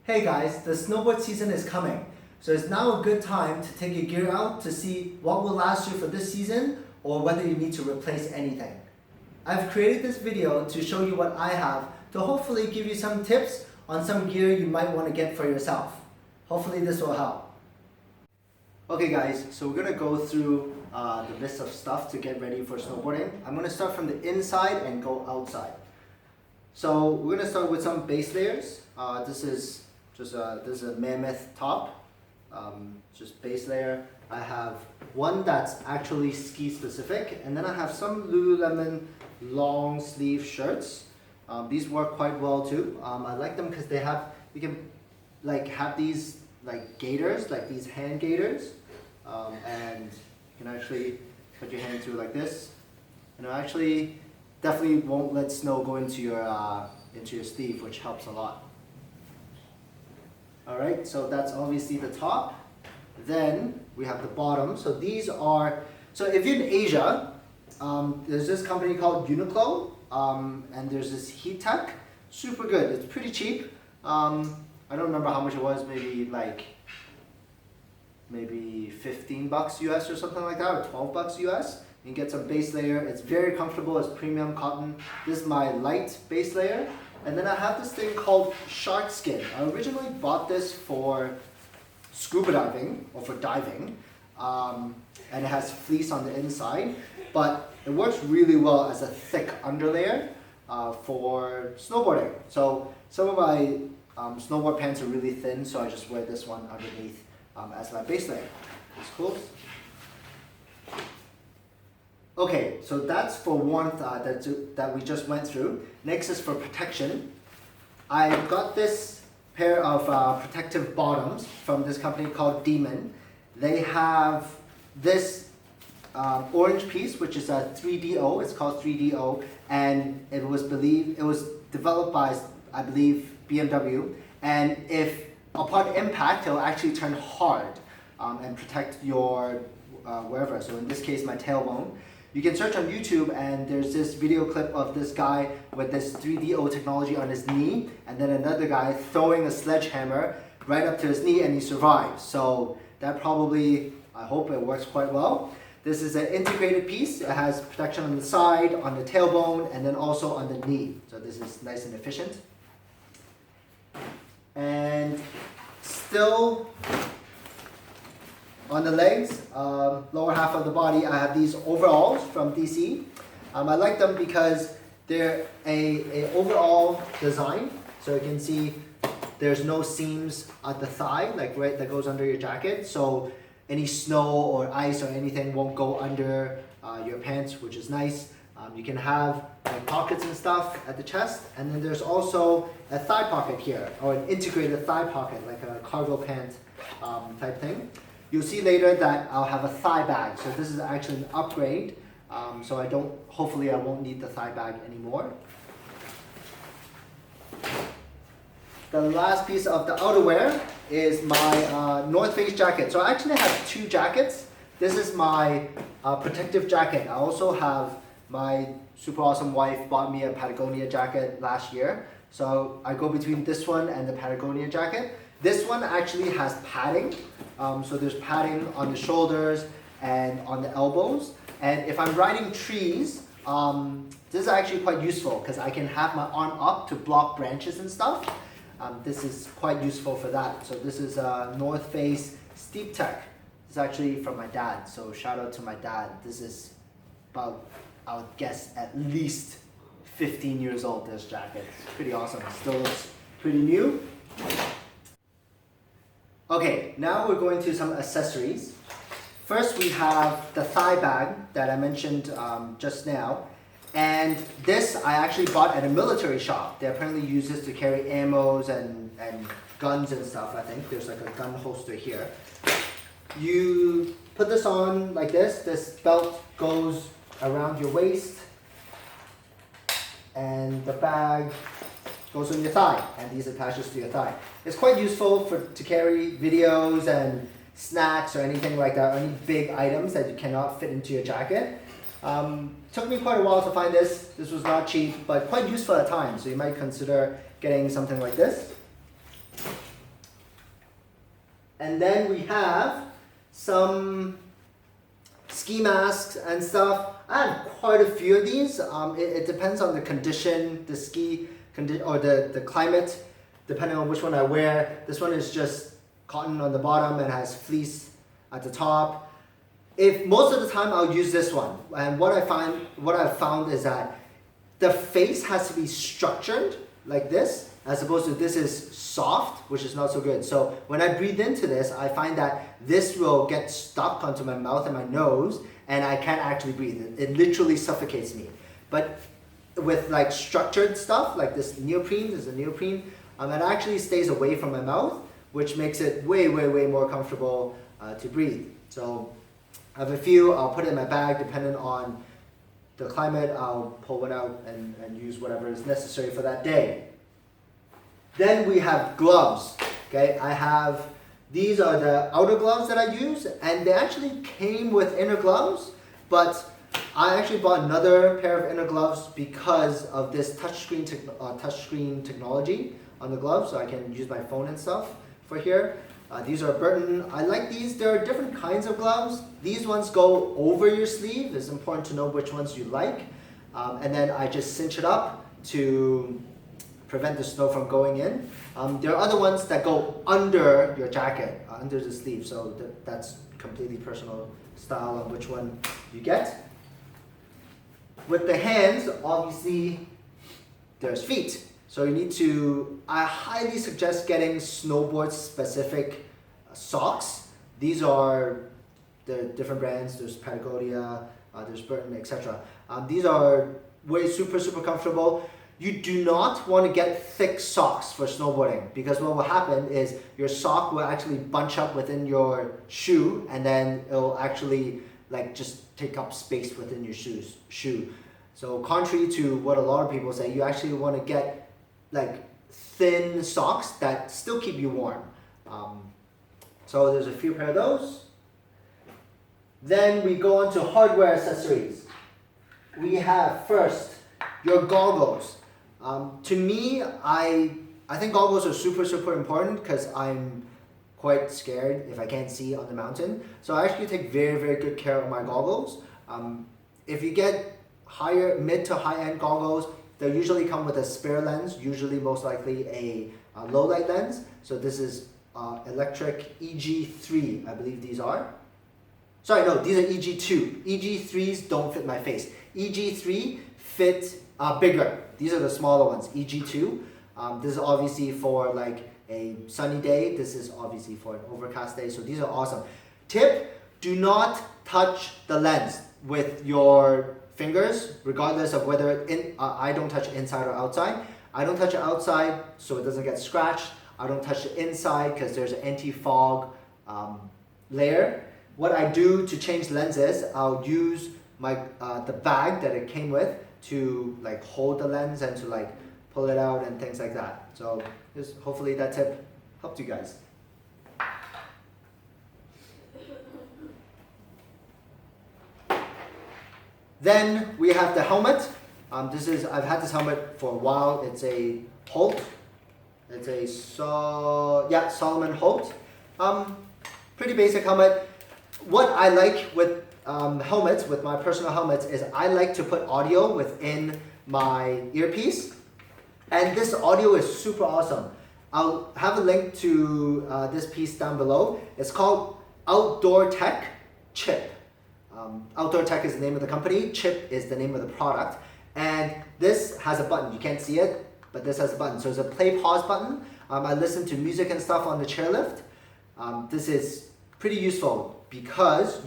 Hey guys, the snowboard season is coming, so it's now a good time to take your gear out to see what will last you for this season or whether you need to replace anything. I've created this video to show you what I have to hopefully give you some tips on some gear you might want to get for yourself. Hopefully this will help. Okay guys, so we're going to go through the list of stuff to get ready for snowboarding. I'm going to start from the inside and go outside. So we're going to start with some base layers. This is a mammoth top, just base layer. I have one that's actually ski specific, and then I have some Lululemon long sleeve shirts. These work quite well too. I like them because you can have these gaiters, like these hand gaiters, and you can actually put your hand through like this, and it actually definitely won't let snow go into your sleeve, which helps a lot. Alright, so that's obviously the top. Then we have the bottom. So these are, so if you're in Asia, there's this company called Uniqlo, and there's this heat tech, super good. It's pretty cheap. I don't remember how much it was, maybe 15 bucks US or something like that, or 12 bucks US. You can get some base layer. It's very comfortable. It's premium cotton. This is my light base layer. And then I have this thing called shark skin. I originally bought this for scuba diving or for diving, and it has fleece on the inside, but it works really well as a thick underlayer for snowboarding. So some of my snowboard pants are really thin, so I just wear this one underneath as my base layer. It's cool. Okay, so that's for warmth that we just went through. Next is for protection. I got this pair of protective bottoms from this company called Demon. They have this orange piece, which is a 3DO. It's called 3DO, and it was developed by, I believe, BMW. And if upon impact, it will actually turn hard and protect your wherever. So in this case, my tailbone. You can search on YouTube, and there's this video clip of this guy with this 3DO technology on his knee, and then another guy throwing a sledgehammer right up to his knee, and he survives. So that probably, I hope it works quite well. This is an integrated piece. It has protection on the side, on the tailbone, and then also on the knee. So this is nice and efficient. And still, on the legs, lower half of the body, I have these overalls from DC. I like them because they're a overall design. So you can see there's no seams at the thigh, that goes under your jacket. So any snow or ice or anything won't go under your pants, which is nice. You can have pockets and stuff at the chest, and then there's also a thigh pocket here, or an integrated thigh pocket, like a cargo pant type thing. You'll see later that I'll have a thigh bag, so this is actually an upgrade. So hopefully I won't need the thigh bag anymore. The last piece of the outerwear is my North Face jacket. So I actually have two jackets. This is my protective jacket. I also have my super awesome wife bought me a Patagonia jacket last year. So I go between this one and the Patagonia jacket. This one actually has padding. So there's padding on the shoulders and on the elbows. And if I'm riding trees, this is actually quite useful because I can have my arm up to block branches and stuff. This is quite useful for that. So this is a North Face Steep Tech. This is actually from my dad. So shout out to my dad. This is about, I would guess, at least 15 years old, this jacket. It's pretty awesome. It still looks pretty new. Okay, now we're going to some accessories. First we have the thigh bag that I mentioned just now. And this I actually bought at a military shop. They apparently use this to carry ammos and guns and stuff, I think. There's like a gun holster here. You put this on like this. This belt goes around your waist, and the bag goes on your thigh, and these attaches to your thigh. It's quite useful to carry videos and snacks or anything like that, or any big items that you cannot fit into your jacket. Took me quite a while to find this. This was not cheap, but quite useful at times, so you might consider getting something like this. And then we have some ski masks and stuff. I have quite a few of these. It depends on the condition, the ski or the climate, depending on which one I wear. This one is just cotton on the bottom and has fleece at the top. If most of the time I'll use this one, and what I've found is that the face has to be structured like this, as opposed to this is soft, which is not so good. So when I breathe into this, I find that this will get stuck onto my mouth and my nose, and I can't actually breathe. It literally suffocates me. But with like structured stuff, like this neoprene, it actually stays away from my mouth, which makes it way, way, way more comfortable to breathe. So I have a few. I'll put it in my bag, depending on the climate. I'll pull one out and use whatever is necessary for that day. Then we have gloves. Okay, these are the outer gloves that I use, and they actually came with inner gloves, but I actually bought another pair of inner gloves because of this touchscreen technology on the gloves, so I can use my phone and stuff for here. These are Burton. I like these. There are different kinds of gloves. These ones go over your sleeve. It's important to know which ones you like. And then I just cinch it up to prevent the snow from going in. There are other ones that go under your jacket, under the sleeve. So that's completely personal style on which one you get. With the hands, obviously, there's feet. So I highly suggest getting snowboard specific socks. These are the different brands. There's Patagonia, there's Burton, etc. These are super, super comfortable. You do not want to get thick socks for snowboarding, because what will happen is your sock will actually bunch up within your shoe, and then it'll actually like just take up space within your shoe. So contrary to what a lot of people say, you actually want to get like thin socks that still keep you warm. So there's a few pair of those. Then we go on to hardware accessories. We have first your goggles. To me, I think goggles are super, super important because I'm quite scared if I can't see on the mountain. So I actually take very, very good care of my goggles. If you get mid to high end goggles, they usually come with a spare lens, usually most likely a low light lens. So this is electric EG3, I believe these are. Sorry, no, these are EG2. EG3s don't fit my face. EG3 fit bigger. These are the smaller ones, EG2. This is obviously for like a sunny day. This is obviously for an overcast day. So these are awesome. Tip, do not touch the lens with your fingers, regardless of whether I don't touch it inside or outside. I don't touch it outside so it doesn't get scratched. I don't touch it inside because there's an anti-fog layer. What I do to change lenses, I'll use the bag that it came with to like hold the lens and to like pull it out and things like that. So hopefully that tip helped you guys. Then we have the helmet. I've had this helmet for a while. It's a Holt. It's a Solomon Holt. Pretty basic helmet. What I like with helmets, with my personal helmets, is I like to put audio within my earpiece. And this audio is super awesome. I'll have a link to this piece down below. It's called Outdoor Tech Chip. Outdoor Tech is the name of the company. Chip is the name of the product. And this has a button. You can't see it, but this has a button. So it's a play pause button. I listen to music and stuff on the chairlift. This is pretty useful because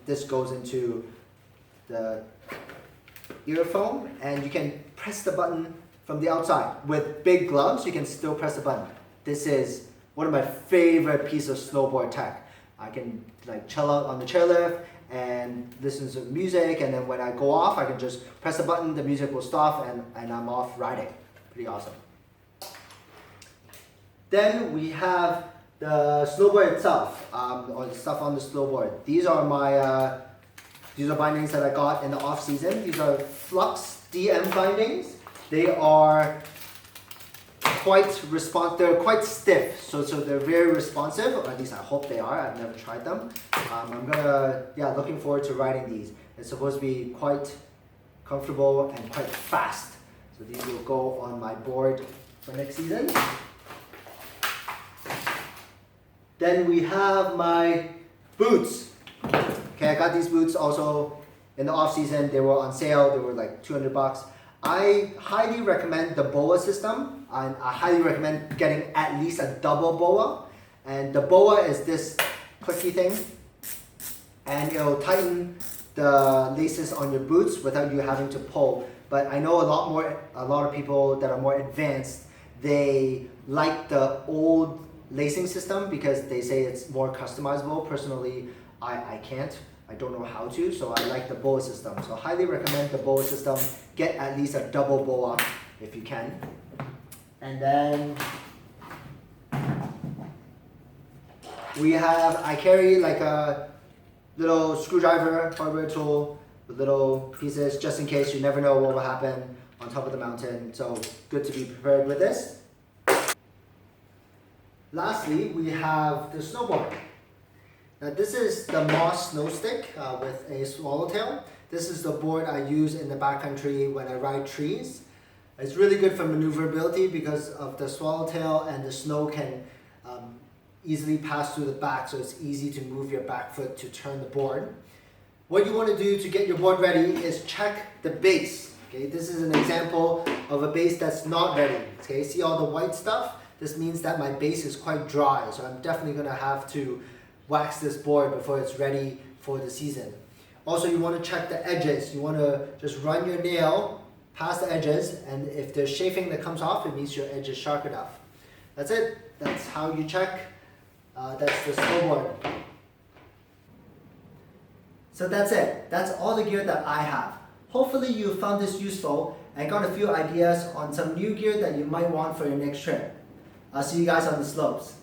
this goes into the earphone and you can press the button from the outside. With big gloves, you can still press the button. This is one of my favorite pieces of snowboard tech. I can like chill out on the chairlift and listen to music, and then when I go off, I can just press the button, the music will stop, and I'm off riding. Pretty awesome. Then we have the snowboard itself, or the stuff on the snowboard. These are bindings that I got in the off season. These are Flux DM bindings. They are they're quite stiff, so they're very responsive, or at least I hope they are. I've never tried them. I'm looking forward to riding these. It's supposed to be quite comfortable and quite fast. So these will go on my board for next season. Then we have my boots. Okay, I got these boots also in the off season. They were on sale. They were like $200. I highly recommend the BOA system. I highly recommend getting at least a double BOA. And the BOA is this clicky thing, and it'll tighten the laces on your boots without you having to pull. But I know a lot of people that are more advanced, they like the old lacing system because they say it's more customizable. Personally, I can't. I don't know how to, so I like the BOA system. So highly recommend the BOA system. Get at least a double BOA if you can. And then I carry like a little screwdriver, hardware tool, with little pieces just in case. You never know what will happen on top of the mountain. So good to be prepared with this. Lastly, we have the snowboard. Now this is the Moss Snow Stick with a swallowtail. This is the board I use in the backcountry when I ride trees. It's really good for maneuverability because of the swallowtail, and the snow can easily pass through the back, so it's easy to move your back foot to turn the board. What you want to do to get your board ready is check the base. Okay, this is an example of a base that's not ready. Okay, see all the white stuff? This means that my base is quite dry, so I'm definitely going to have to wax this board before it's ready for the season. Also, you want to check the edges. You want to just run your nail past the edges, and if there's chafing that comes off, it means your edge is sharp enough. That's it. That's how you check. That's the snowboard. So that's it. That's all the gear that I have. Hopefully you found this useful and got a few ideas on some new gear that you might want for your next trip. I'll see you guys on the slopes.